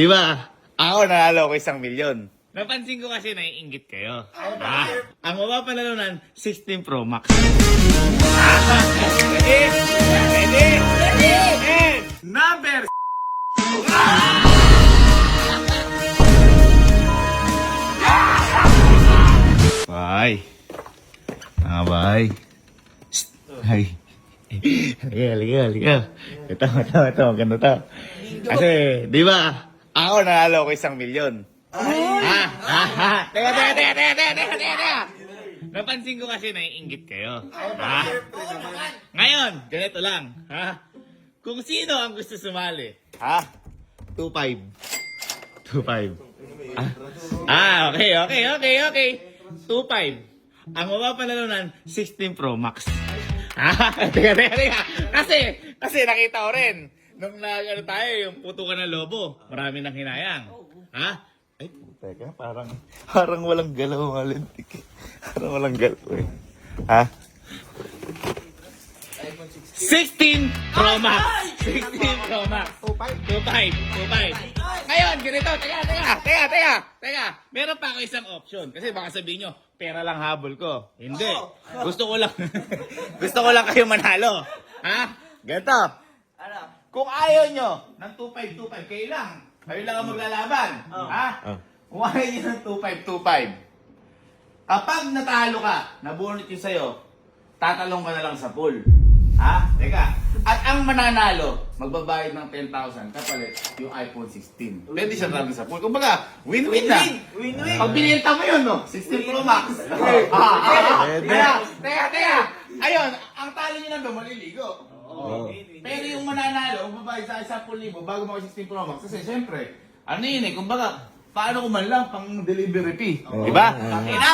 Di ba? Ako nanalo ko 1,000,000. Napansin ko kasi naiinggit kayo. Ang mapapanalunan, 16 Pro Max. Ready? Ready? And number Bye. Bye. Hi. Liga. Ito. Maganda to. Kasi, di ba? Ako nanalo ko 1,000,000. Teka. Napansin ko kasi naiinggit kayo. Ngayon, ganito lang. Kung sino ang gusto sumali. 2.5. 2.5. Okay. 2.5. Ang mapapanalunan, 16 Pro Max. Teka. Kasi nakita ko rin. Nung nag-ano tayo, yung putukan ng lobo, marami nang hinayang. Ay, teka, parang walang galaw mga lintik. Parang walang galaw eh. 16 Pro Max! 16 Pro Max! 2.5. Ngayon, ganito, teka. Meron pa ako isang option. Kasi baka sabihin nyo, pera lang habol ko. Hindi. Gusto ko lang kayo manalo. Ganito. Kung ayaw nyo ng 2.5, kayo lang ang maglalaban. Kung ayaw nyo ng 2.5, kapag natalo ka, nabunot yun sa'yo, tatalong ka na lang sa pool. Teka. At ang mananalo, magbabayad ng 10,000 kapalit yung iPhone 16. Pwede siya namin sa pool. Kumbaga, win-win na. Win-win. Pag binilta mo yun, no? 16 Pro Max. Teka. Ayun, ang talo nyo nandun, maliligo. Pero yung mananalo, magbabayad sa 10,000 bago mo 16 Pro Max. Kasi syempre, ano yun eh, kumbaga, paano kuman lang pang delivery fee? Diba?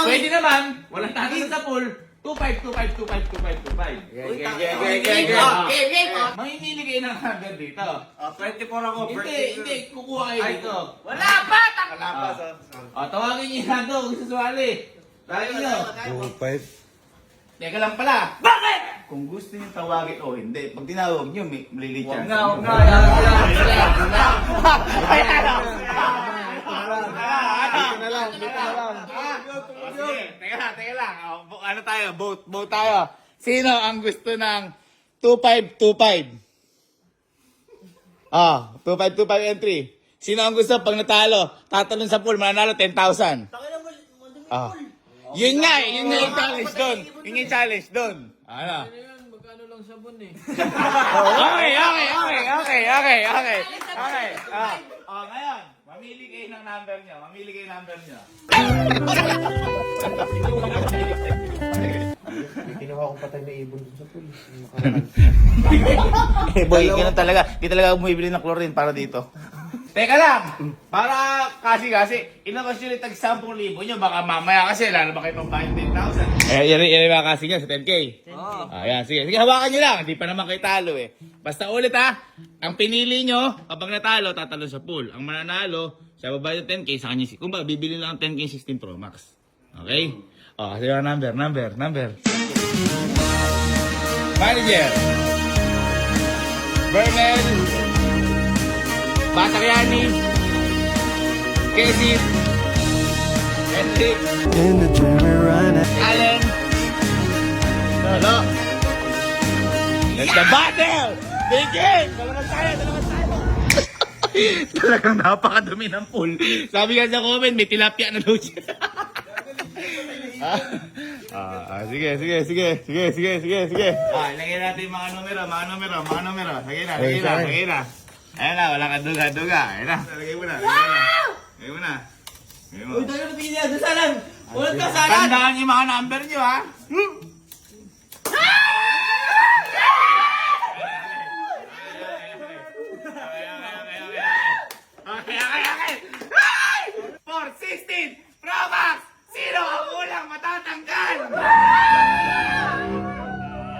Pwede naman, walang tatas sa pool, 2.5. Mamimili kayo ng number dito. 24 ako, birthday. Hindi, kukuha kayo dito. Wala pa! Tawagin niyo yan to, kung saswali. Tawagin niyo. 2.5. Teka lang pala. Bakit? Kung gusto niyo tawagin o hindi, pag tinawag niyo, maliliit yan. Huwag nga. Dito na lang. Teka lang. Ano tayo? Vote tayo. Sino ang gusto ng 2.5? 2.5 entry. Sino ang gusto pag natalo, tatalon sa pool, mananalo 10,000. Yun nga yung challenge doon. Yun yung challenge doon. Ano? Magkano lang sabon eh. Okay. Ngayon, mamili kayo ng number nyo. Kinuha kong patay na ibon dun sa pool. Boy, ganun talaga. Di talaga bumibili ng chlorine para dito. Teka lang! Para kasi, ilabas nyo rin tag 10,000 nyo. Baka mamaya kasi, lalo ba kayo pang bayad 10,000? Yan ba kasi nyo sa 10K? Ayan, sige, hawakan nyo lang. Hindi pa naman kayo talo eh. Basta ulit ang pinili nyo, kapag natalo, tatalo sa pool. Ang mananalo, siya babayad ng 10K sa kanya. Kung ba, bibili lang ng 10K 16 Pro Max. Okay? Kasi yung number. Manager. Bernal. Bataryani. Casey. Hendrik. Allen. Hello. Let's the battle! Begin! Dalaman tayo! Talagang napakadumi ng pool. Sabi nga sa comment, may tilapia na daw siya. Sige. Lagyan natin yung mga numero. Lagyan na. Ayan na, wala ka duga. Ayan na, lagay mo na. Uy, tayo na tingin niya. Dasalan! Walang kasalan! Tandaan yung mga number nyo, Okay. 416 Pro Max! Sino ang ulang matatanggal?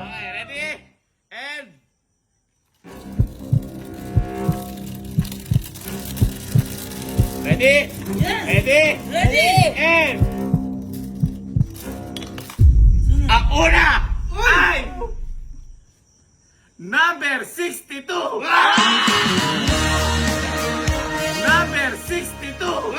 Okay, ready? And... Ready? Yes! Ready? And... Ang una ay... Number 62! Number 62!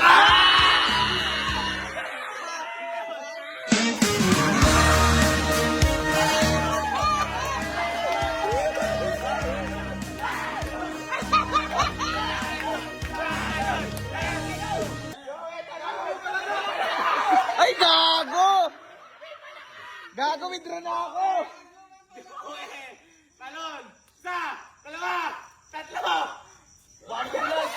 Ay, gago! Gago, withdraw na ako! Talon! Isa! Dalawa! Tatlo! Napakadulas!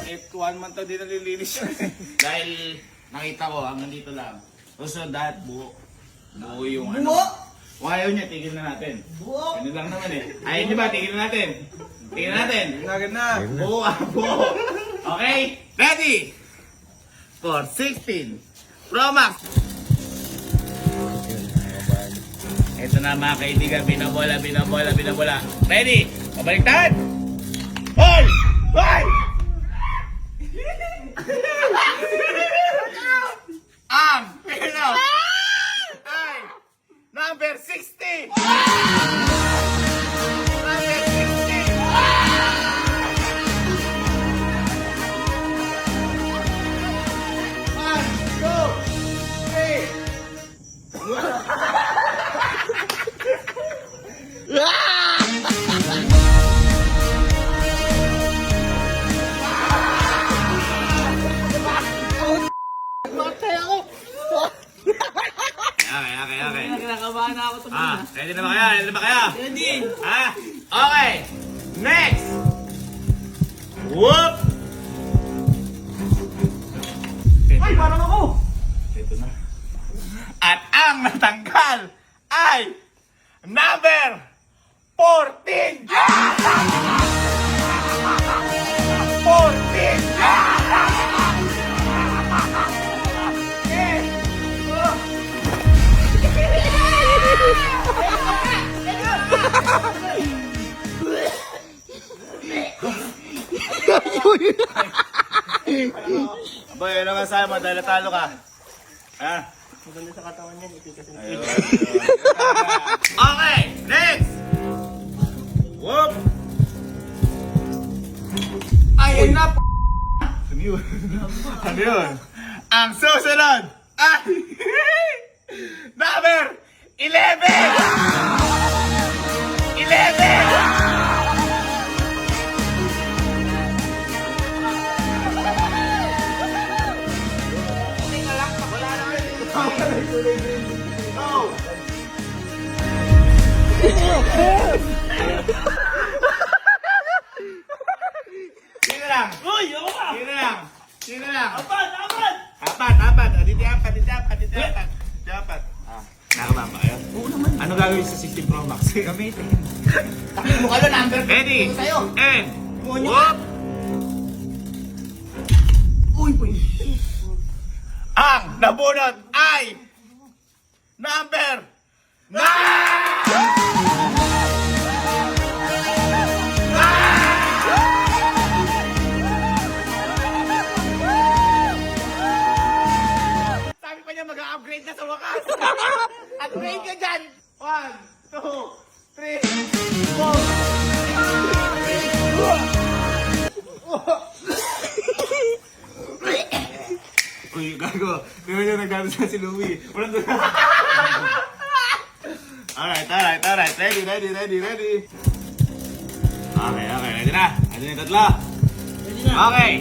F1 man to, di nalilinis yun. Dahil nakita ko, hanggang dito lang. Susunod lahat, buo. Buo yung ano. Buo? Kung ayaw niya, tigil na natin. Buo! Ano lang naman eh. Ayaw niyo ba, tigil na natin. Tigil na natin. Agad na. Buo ah, buo. Okay? Ready? For 16 Pro Max. Ito na mga kaibigan, binabola. Ready? Pabaliktad! Hoy! Hoy! Ang pero ay number 60! Number 60! One, two, three. Okay. Kinakabahan na ako tumingin. Ready na ba kayo? Ready na ba kayo? Ready. Okay. Next. Whoop! Ay, parang ako. Ito na. At ang natanggal ay number 14! 14! Boy, ano ka sa'yo mo dahil talo ka? Ha? Maganda sa katawan yan, ito kasi. Ayun. Okay, next! Whoop! Ayun na. Ano yun? Ano yun? Ang susunod ay number 11! 11! Go! Sino lang? Uy, ako ka. Sino lang? Apat. Apat. Aditi apat. Nakabang ba kayo? Oo naman. Ano gagawin sa 16 Pro Max? Gamitin. Takip mo ka number 15 Ready? sa'yo. And Monyo whoop! Uy, Ang nabunot ay number 9! Sabi pa niya mag-upgrade na sa wakas. Upgrade ka dyan. 1, 2, 3, 4. Uy, gago. Tingnan niyo nagdano sa si Louie. Walang doon. Alright. Ready. Okay. Ready na. Ready na yung tatlo. Okay.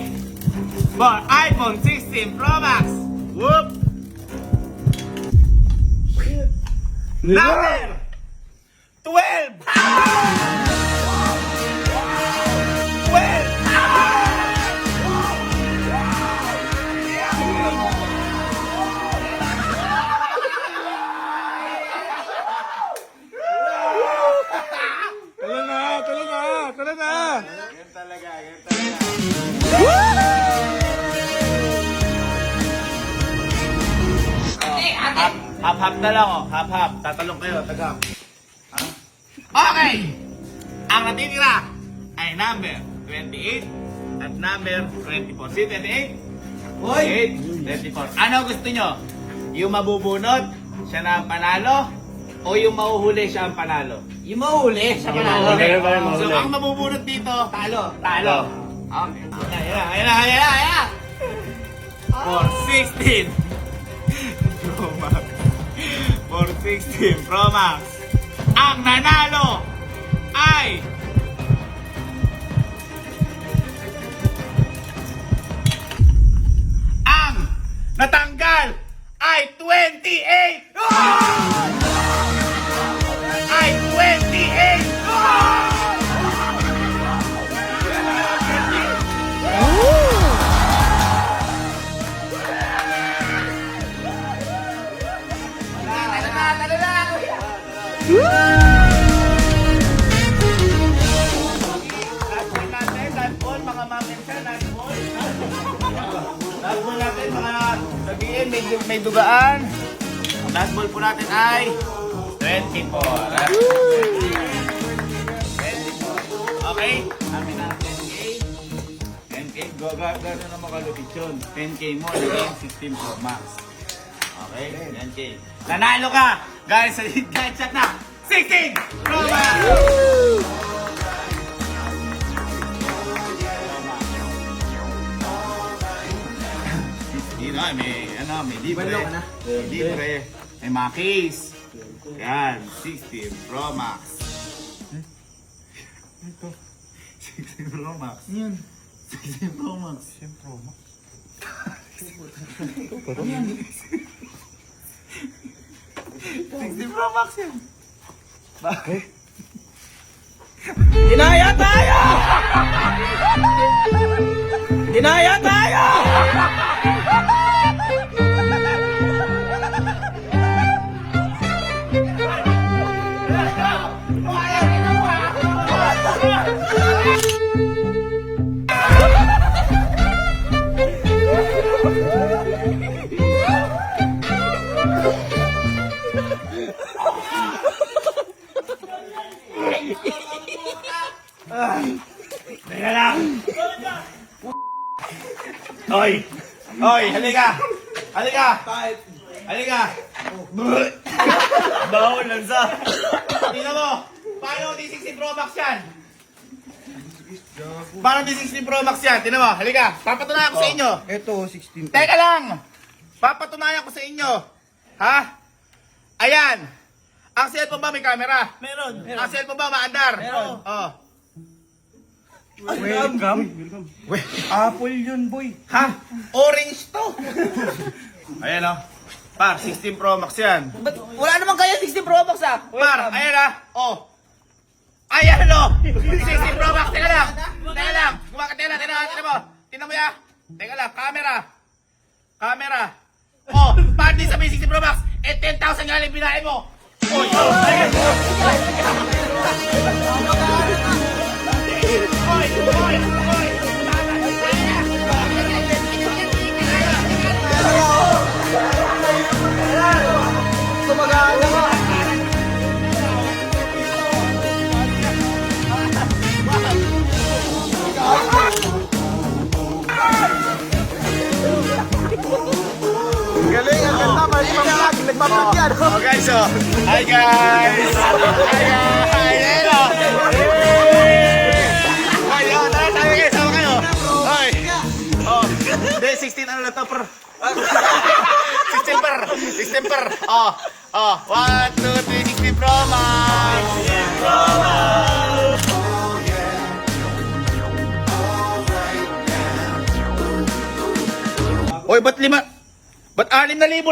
For iPhone 16 Pro Max. Whoop. Number 12. 12. Tala na. Yan talaga. Hap na lang oh. Hap. Tatalong kayo. Tagap. Okay. Ang natitira ay number 28 at number 24. Si 28? 24. Ano gusto nyo? Yung mabubunot, siya na ang panalo? O yung mahuhuli, siya ang panalo? Yung mahuli, siya manalo. So, ang mabubunot dito, Talo. talo. Okay. Ayan. For 16. Pro Max. For 16 Pro Max. Ang nanalo ay ang natanggal ay 28. Ay 28. Last ball, mga ma'am-and-sir, last ball. Last ball natin, mga sabihin, may dugaan. Ang last ball po natin ay 24. 24. Okay? Kami na 10K. 10K. Gano'n na makalupit yun. 10K mo, again, 16 Pro Max. Okay? 10K. Nanalo ka! Guys, sa headshot na 16 Pro Max! May libre. May libre. May mga case. Yan, 16 Pro Max. Ito. 16 Pro Max. Yan. 16 Pro Max. 16 Pro Max. Yan. 16 Pro Max yan. Bakit? Dinaya tayo! Dinaya tayo! Teka lang! Oy! Oy! Halika! Halika! Halika! Bawal lang sa... Tingnan mo! Paano di 16 Pro Max yan? Paano di 16 Pro Max yan? Tingnan mo! Halika! Papatunayan ko sa inyo! Ito, 16. Teka lang! Papatunayan ko sa inyo! Ha? Ayan! Ang cellphone ba may camera? Meron. Ang cellphone ba maandar? Meron. Oh. Welcome. Apple yun, boy. Ha? Orange to! Ayan o. Par, 16 Pro Max yan. Wala naman kayo 16 Pro Max ah. Par, ayan ah. Oh. Ayan o. 16 Pro Max. Teka lang. Teka lang. Teka lang. Tingnan mo. Tingnan mo ya. Teka lang. Camera. Camera. Oh. Paano din sabihin 16 Pro Max? Eh, 10,000 nga lang binahin mo. Oy. Ayan. Oy. Oy. Oy. Tumagana ka. Galing, ang ganda. Nagpa-vlog yan. Oh guys, so. Hi guys. Hi guys. Hello. Ayo, tara tayo guys. Sama kayo. Hoy. Oh. Hindi, 16 ano na to per. 16 per. 16 per. Oh. Oh. 1, 2, 3, 16 Pro Max. 16 Pro Max. Oy, ba't 6,000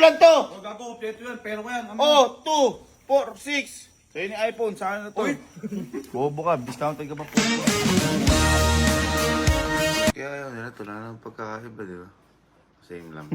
lang to? Gago, kompleto yan. Pero ko yan. Oh, 2, 4, 6. Sa'yo ni iPhone, saan na to? Bobo ka, discounted ka pa po. Kaya ayaw nila, wala nang pagkakaiba, di ba? Same lang.